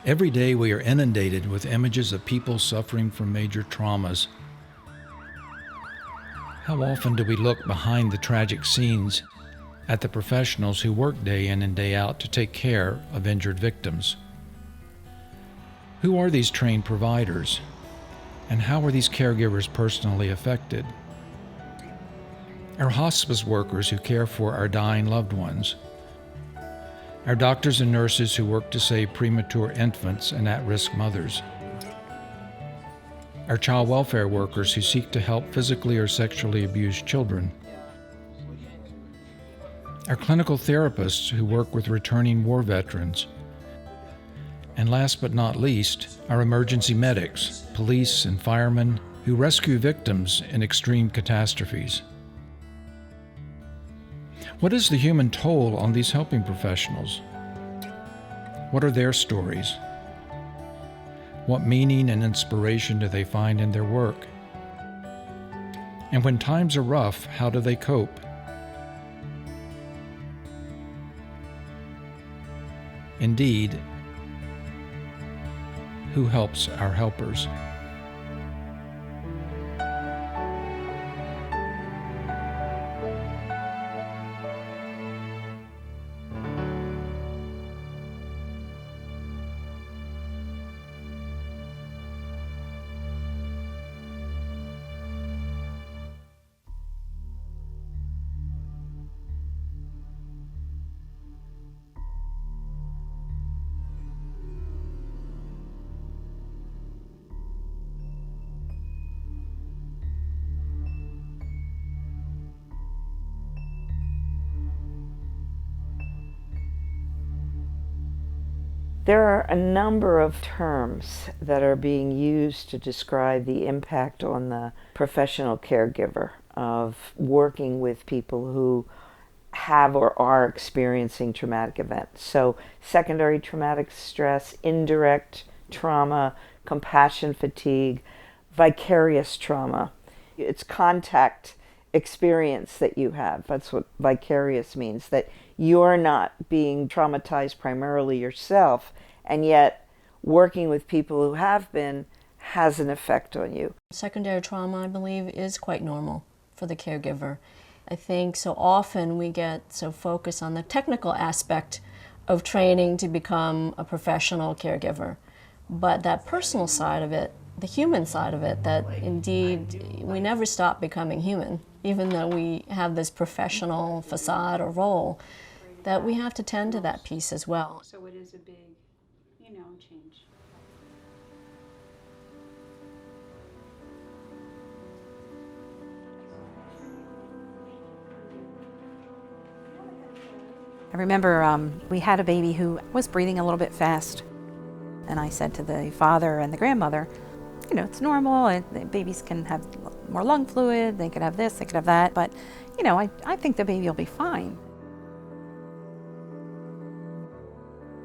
Every day we are inundated with images of people suffering from major traumas. How often do we look behind the tragic scenes at the professionals who work day in and day out to take care of injured victims? Who are these trained providers? And how are these caregivers personally affected? Our hospice workers who care for our dying loved ones, our doctors and nurses who work to save premature infants and at-risk mothers, our child welfare workers who seek to help physically or sexually abused children, our clinical therapists who work with returning war veterans, and last but not least, our emergency medics, police, and firemen who rescue victims in extreme catastrophes. What is the human toll on these helping professionals? What are their stories? What meaning and inspiration do they find in their work? And when times are rough, how do they cope? Indeed, who helps our helpers? There are a number of terms that are being used to describe the impact on the professional caregiver of working with people who have or are experiencing traumatic events. So, secondary traumatic stress, indirect trauma, compassion fatigue, vicarious trauma. It's contact experience that you have. That's what vicarious means, that you're not being traumatized primarily yourself, and yet working with people who have been has an effect on you. Secondary trauma, I believe, is quite normal for the caregiver. I think so often we get so focused on the technical aspect of training to become a professional caregiver, but that personal side of it, the human side of it, that indeed we never stop becoming human, even though we have this professional facade or role, that we have to tend to that piece as well. So it is a big, change. I remember we had a baby who was breathing a little bit fast, and I said to the father and the grandmother, it's normal, and babies can have more lung fluid, they could have this, they could have that, but I think the baby will be fine.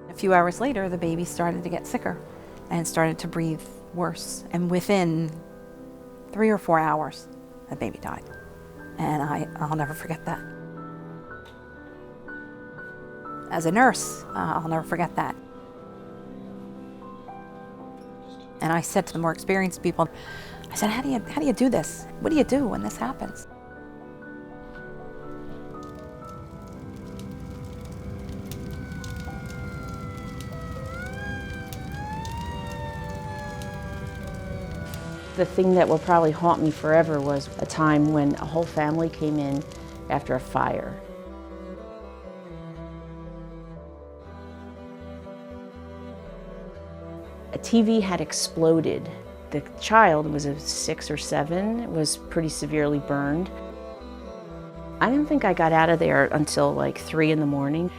A few hours later, the baby started to get sicker and started to breathe worse, and within 3 or 4 hours, the baby died. And I'll never forget that. As a nurse, I'll never forget that. And I said to the more experienced people, I said, how do you do this? What do you do when this happens? The thing that will probably haunt me forever was a time when a whole family came in after a fire. A TV had exploded. The child was 6 or 7, was pretty severely burned. I didn't think I got out of there until like 3 in the morning,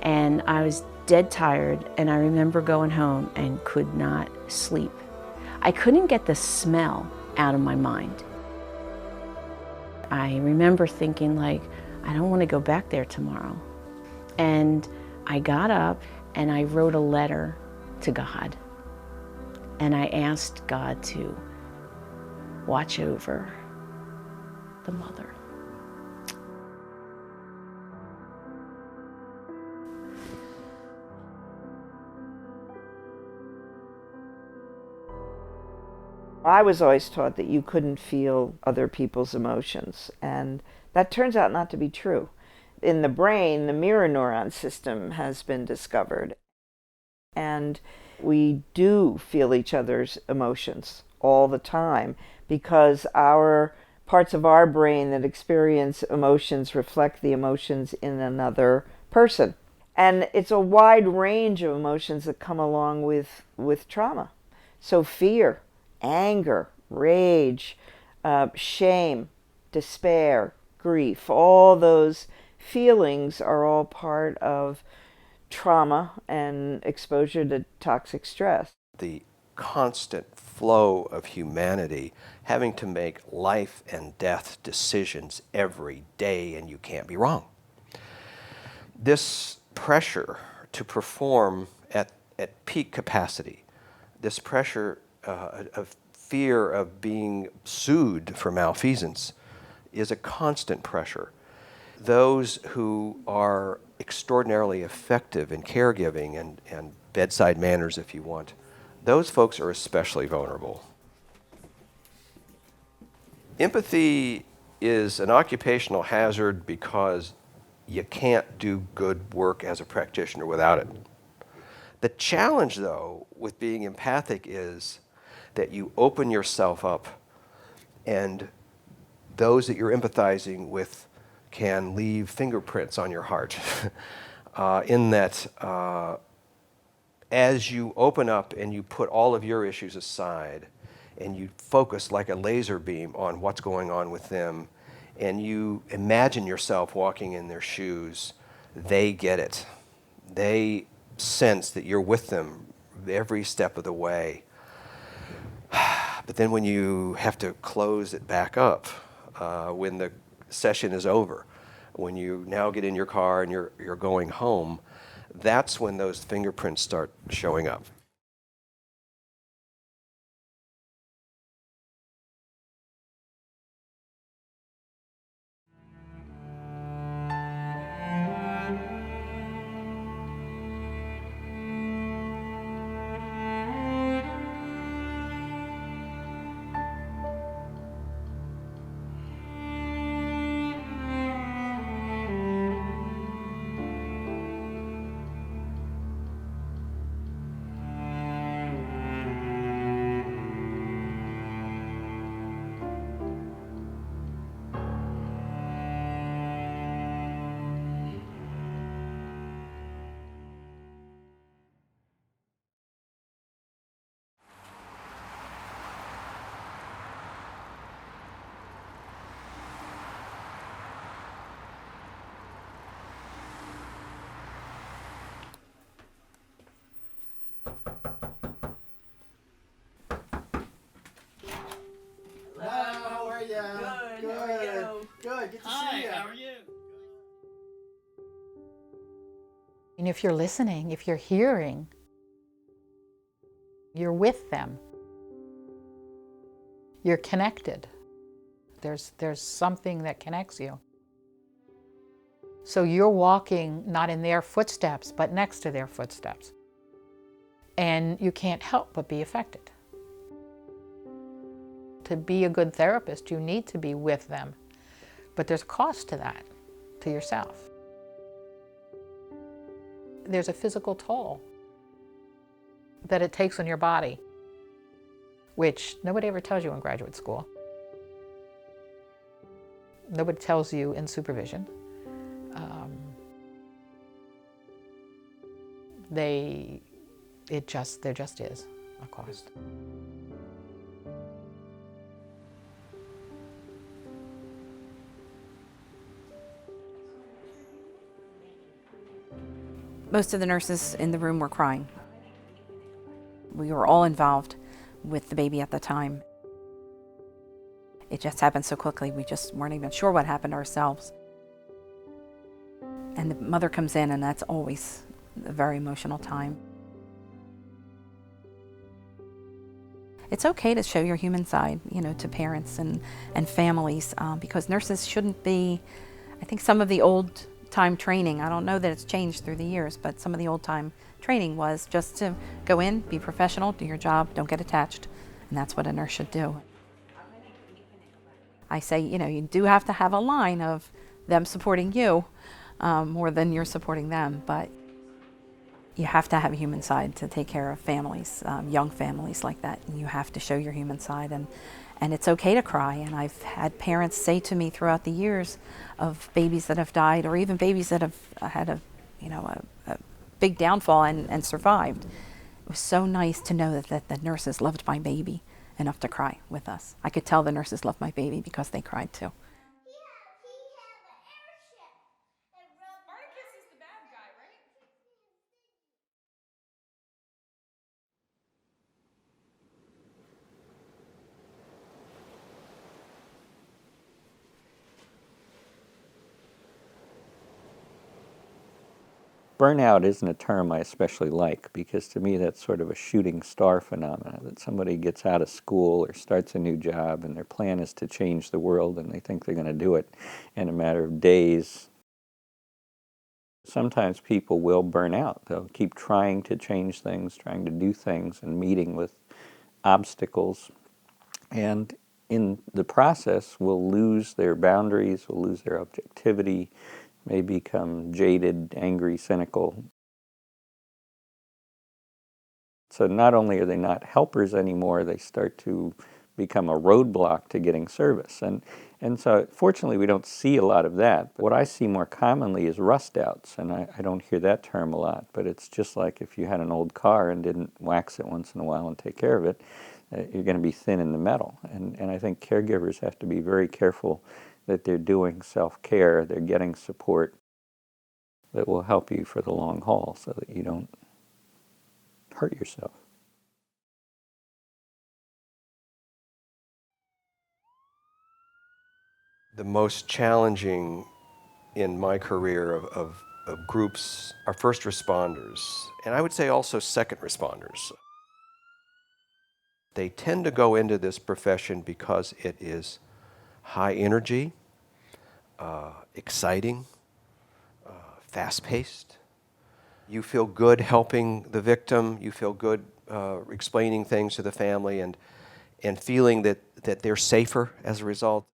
and I was dead tired, and I remember going home and could not sleep. I couldn't get the smell out of my mind. I remember thinking, I don't want to go back there tomorrow. And I got up and I wrote a letter to God. And I asked God to watch over the mother. I was always taught that you couldn't feel other people's emotions, and that turns out not to be true. In the brain, the mirror neuron system has been discovered, and we do feel each other's emotions all the time because our parts of our brain that experience emotions reflect the emotions in another person. And it's a wide range of emotions that come along with trauma. So fear, anger, rage, shame, despair, grief, all those feelings are all part of trauma and exposure to toxic stress. The constant flow of humanity having to make life and death decisions every day, and you can't be wrong. This pressure to perform at peak capacity, this pressure of fear of being sued for malfeasance is a constant pressure. Those who are extraordinarily effective in caregiving and bedside manners, if you want, those folks are especially vulnerable. Empathy is an occupational hazard because you can't do good work as a practitioner without it. The challenge, though, with being empathic is that you open yourself up, and those that you're empathizing with can leave fingerprints on your heart. In that, as you open up and you put all of your issues aside, and you focus like a laser beam on what's going on with them, and you imagine yourself walking in their shoes, they get it. They sense that you're with them every step of the way. But then when you have to close it back up, when the session is over, when you now get in your car and you're going home, that's when those fingerprints start showing up. Good. Good to see you. How are you? And if you're listening, if you're hearing, you're with them. You're connected. There's something that connects you. So you're walking not in their footsteps, but next to their footsteps. And you can't help but be affected. To be a good therapist, you need to be with them. But there's a cost to that, to yourself. There's a physical toll that it takes on your body, which nobody ever tells you in graduate school. Nobody tells you in supervision. There just is a cost. Most of the nurses in the room were crying. We were all involved with the baby at the time. It just happened so quickly, we just weren't even sure what happened ourselves. And the mother comes in, and that's always a very emotional time. It's okay to show your human side, to parents and families, because nurses shouldn't be, I think some of the old time training, I don't know that it's changed through the years, but some of the old time training was just to go in, be professional, do your job, don't get attached, And that's what a nurse should do. I say, you do have to have a line of them supporting you more than you're supporting them, but you have to have a human side to take care of families, young families like that. And you have to show your human side, and it's okay to cry. And I've had parents say to me throughout the years of babies that have died, or even babies that have had a big downfall and survived. It was so nice to know that the nurses loved my baby enough to cry with us. I could tell the nurses loved my baby because they cried too. Burnout isn't a term I especially like, because to me that's sort of a shooting star phenomenon, that somebody gets out of school or starts a new job and their plan is to change the world and they think they're going to do it in a matter of days. Sometimes people will burn out. They'll keep trying to change things, trying to do things, and meeting with obstacles. And in the process, will lose their boundaries, will lose their objectivity, may become jaded, angry, cynical. So not only are they not helpers anymore, they start to become a roadblock to getting service. And so fortunately we don't see a lot of that. What I see more commonly is rust outs, and I don't hear that term a lot, but it's just like if you had an old car and didn't wax it once in a while and take care of it, you're going to be thin in the metal. And I think caregivers have to be very careful that they're doing self-care, they're getting support that will help you for the long haul so that you don't hurt yourself. The most challenging in my career of groups are first responders, and I would say also second responders. They tend to go into this profession because it is high energy, exciting, fast-paced. You feel good helping the victim. You feel good explaining things to the family and feeling that they're safer as a result.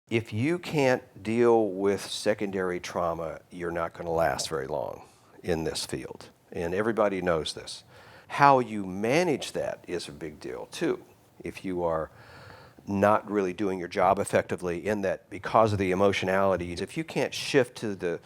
If you can't deal with secondary trauma, you're not going to last very long in this field. And everybody knows this. How you manage that is a big deal, too. If you are not really doing your job effectively in that because of the emotionalities, if you can't shift to the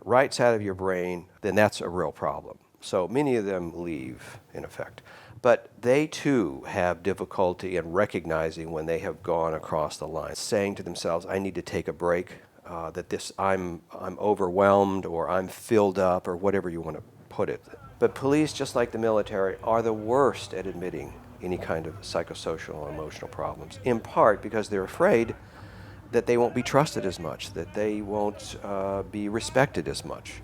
right side of your brain, then that's a real problem. So many of them leave, in effect. But they, too, have difficulty in recognizing when they have gone across the line, saying to themselves, I need to take a break, that I'm overwhelmed, or I'm filled up, or whatever you want to put it. But police, just like the military, are the worst at admitting any kind of psychosocial or emotional problems, in part because they're afraid that they won't be trusted as much, that they won't be respected as much.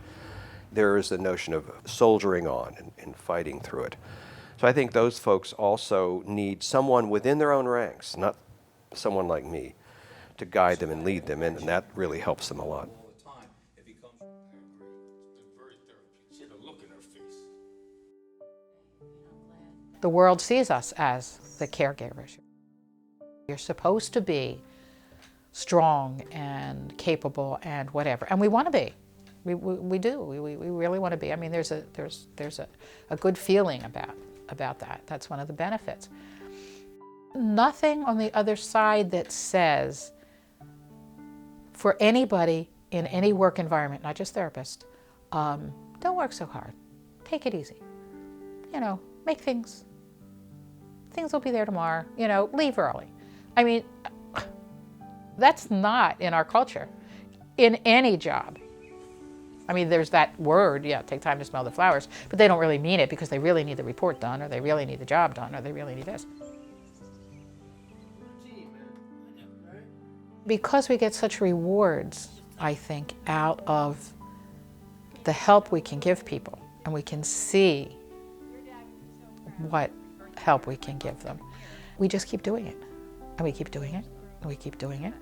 There is the notion of soldiering on and fighting through it. So I think those folks also need someone within their own ranks, not someone like me, to guide them and lead them, and that really helps them a lot. The world sees us as the caregivers. You're supposed to be strong and capable and whatever, and we want to be. We do. We really want to be. I mean, there's a good feeling about that. That's one of the benefits. Nothing on the other side that says for anybody in any work environment, not just therapists, don't work so hard. Take it easy. Make things will be there tomorrow. Leave early. I mean, that's not in our culture, in any job. I mean, there's that word, take time to smell the flowers, but they don't really mean it because they really need the report done, or they really need the job done, or they really need this. Because we get such rewards, I think, out of the help we can give people, and we can see what help we can give them, we just keep doing it, and we keep doing it, and we keep doing it.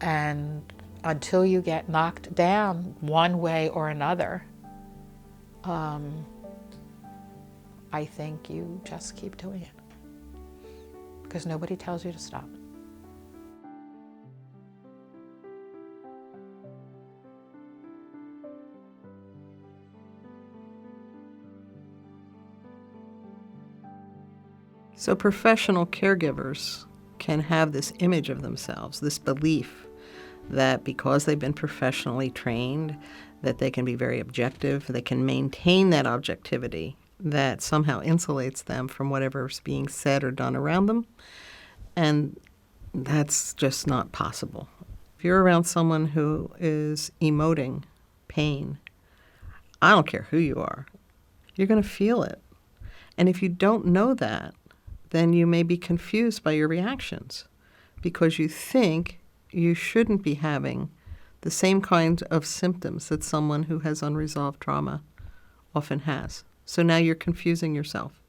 And until you get knocked down one way or another, I think you just keep doing it because nobody tells you to stop. So professional caregivers can have this image of themselves, this belief that because they've been professionally trained, that they can be very objective, they can maintain that objectivity that somehow insulates them from whatever's being said or done around them. And that's just not possible. If you're around someone who is emoting pain, I don't care who you are, you're going to feel it. And if you don't know that, then you may be confused by your reactions because you think you shouldn't be having the same kind of symptoms that someone who has unresolved trauma often has. So now you're confusing yourself.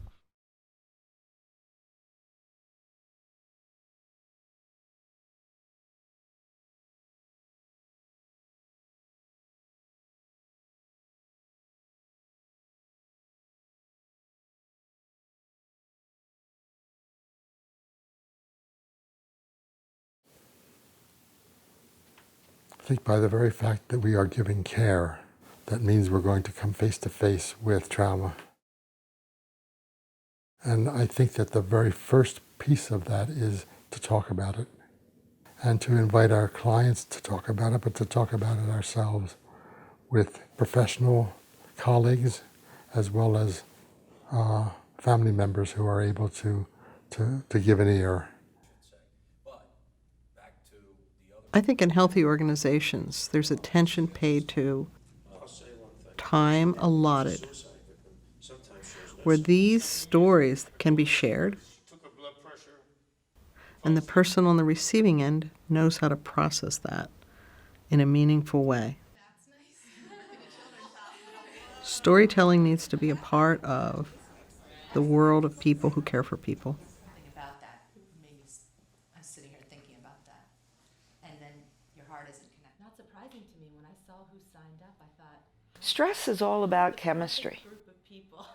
I think by the very fact that we are giving care, that means we're going to come face to face with trauma. And I think that the very first piece of that is to talk about it and to invite our clients to talk about it, but to talk about it ourselves with professional colleagues as well as family members who are able to give an ear. I think in healthy organizations, there's attention paid to time allotted where these stories can be shared and the person on the receiving end knows how to process that in a meaningful way. Storytelling needs to be a part of the world of people who care for people. About that, maybe I'm sitting here thinking about that, and then your heart isn't connected. Not surprising to me when I saw who signed up. I thought Stress is all about chemistry. group of people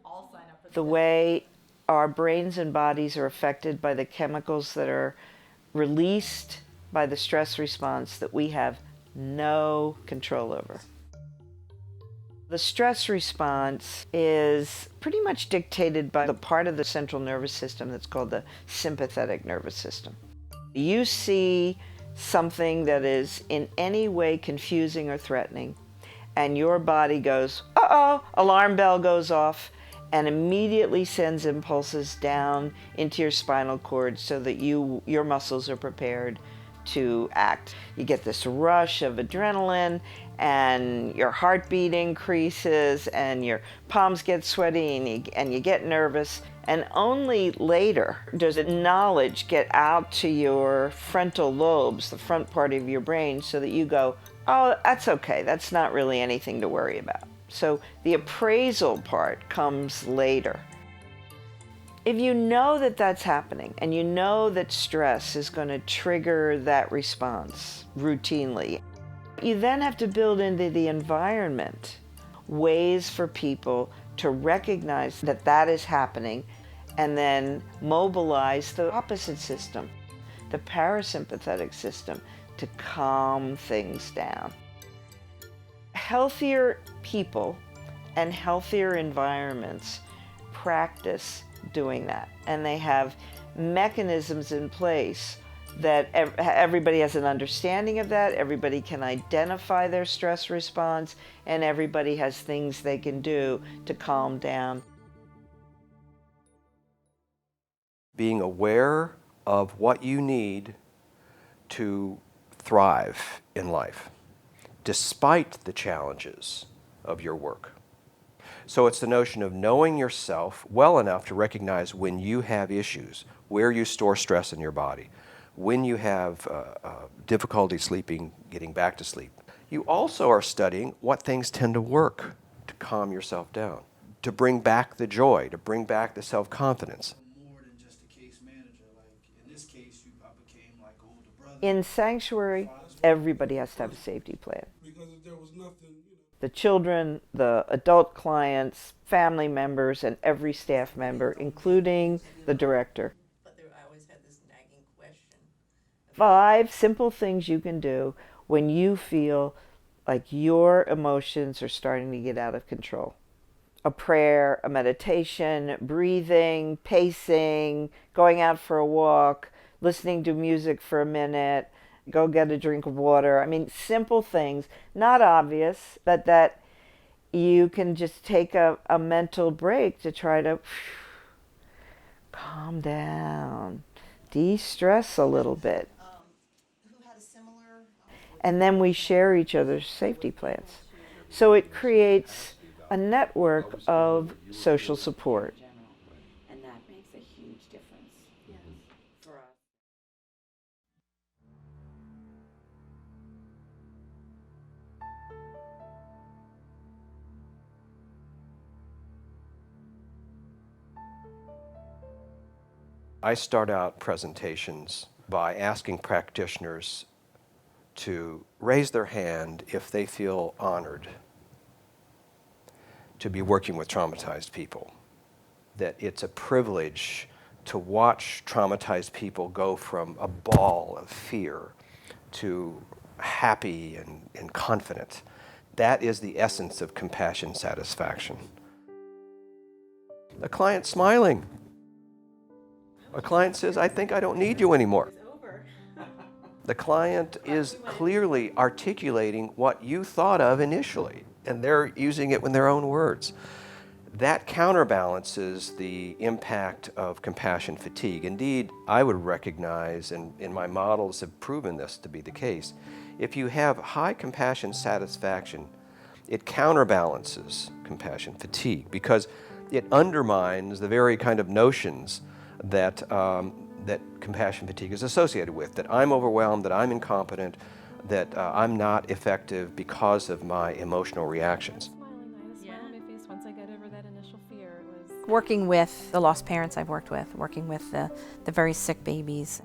all sign up for The way our brains and bodies are affected by the chemicals that are released by the stress response that we have no control over. The stress response is pretty much dictated by the part of the central nervous system that's called the sympathetic nervous system. You see something that is in any way confusing or threatening, and your body goes, uh-oh, alarm bell goes off, and immediately sends impulses down into your spinal cord so that your muscles are prepared to act. You get this rush of adrenaline and your heartbeat increases and your palms get sweaty and you get nervous, and only later does the knowledge get out to your frontal lobes, the front part of your brain, so that you go, oh, that's okay, that's not really anything to worry about. So the appraisal part comes later. If you know that that's happening and you know that stress is going to trigger that response routinely, you then have to build into the environment ways for people to recognize that that is happening and then mobilize the opposite system, the parasympathetic system, to calm things down. Healthier people and healthier environments practice doing that, and they have mechanisms in place that everybody has an understanding of that, everybody can identify their stress response, and everybody has things they can do to calm down. Being aware of what you need to thrive in life, despite the challenges of your work. So it's the notion of knowing yourself well enough to recognize when you have issues, where you store stress in your body, when you have difficulty sleeping, getting back to sleep. You also are studying what things tend to work to calm yourself down, to bring back the joy, to bring back the self-confidence. More than just a case manager. Like in this case, I became like older brother. In Sanctuary, everybody has to have a safety plan. Because if there was nothing, the children, the adult clients, family members, and every staff member, including the director. But I always had this nagging question. 5 simple things you can do when you feel like your emotions are starting to get out of control. A prayer, a meditation, breathing, pacing, going out for a walk, listening to music for a minute, go get a drink of water. I mean, simple things, not obvious, but that you can just take a mental break to try to calm down, de-stress a little bit. And then we share each other's safety plans. So it creates a network of social support. And that makes a huge difference for us. I start out presentations by asking practitioners to raise their hand if they feel honored to be working with traumatized people. That it's a privilege to watch traumatized people go from a ball of fear to happy and confident. That is the essence of compassion satisfaction. A client smiling. A client says, I think I don't need you anymore. The client is clearly articulating what you thought of initially, and they're using it in their own words. That counterbalances the impact of compassion fatigue. Indeed, I would recognize, and my models have proven this to be the case, if you have high compassion satisfaction, it counterbalances compassion fatigue because it undermines the very kind of notions that, that compassion fatigue is associated with, that I'm overwhelmed, that I'm incompetent, that I'm not effective because of my emotional reactions. Working with the lost parents I've worked with, working with the very sick babies,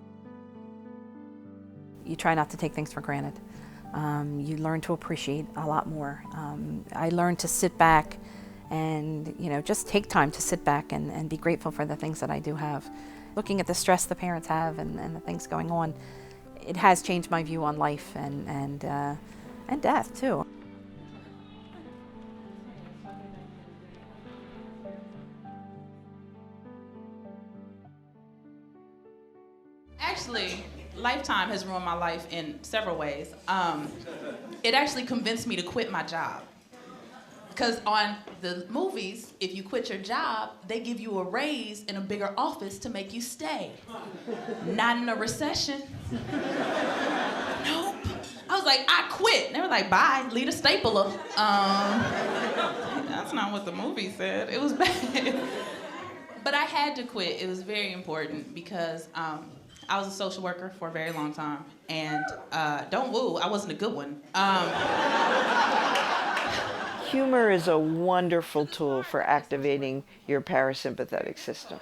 you try not to take things for granted. You learn to appreciate a lot more. I learned to sit back and just take time to sit back and be grateful for the things that I do have. Looking at the stress the parents have and the things going on, it has changed my view on life and death too. Actually, Lifetime has ruined my life in several ways. It actually convinced me to quit my job. Because on the movies, if you quit your job, they give you a raise in a bigger office to make you stay. Not in a recession. Nope. I was like, I quit. And they were like, bye, lead a stapler. That's not what the movie said. It was bad. But I had to quit. It was very important because I was a social worker for a very long time. And don't woo, I wasn't a good one. Humor is a wonderful tool for activating your parasympathetic system.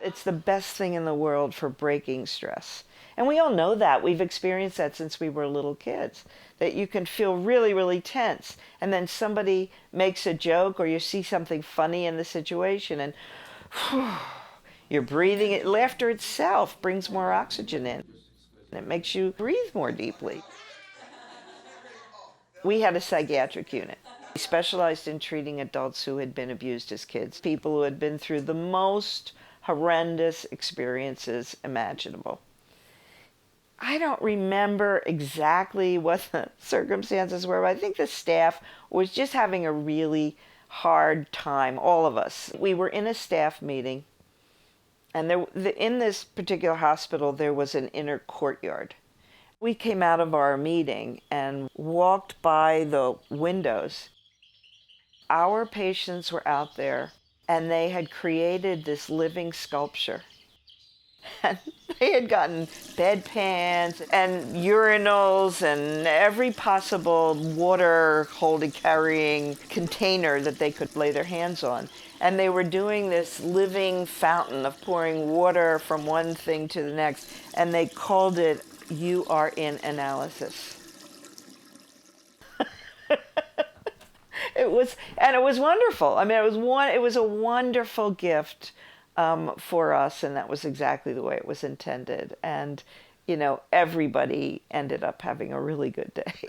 It's the best thing in the world for breaking stress. And we all know that. We've experienced that since we were little kids, that you can feel really, really tense. And then somebody makes a joke or you see something funny in the situation and you're breathing it. Laughter itself brings more oxygen in. It makes you breathe more deeply. We had a psychiatric unit. We specialized in treating adults who had been abused as kids, people who had been through the most horrendous experiences imaginable. I don't remember exactly what the circumstances were, but I think the staff was just having a really hard time, all of us. We were in a staff meeting, and in this particular hospital, there was an inner courtyard. We came out of our meeting and walked by the windows. Our patients were out there, and they had created this living sculpture. And they had gotten bedpans and urinals and every possible water-holding, carrying container that they could lay their hands on. And they were doing this living fountain of pouring water from one thing to the next, and they called it "You Are in Analysis." it was wonderful. I mean, it was a wonderful gift for us, and that was exactly the way it was intended. And, you know, everybody ended up having a really good day.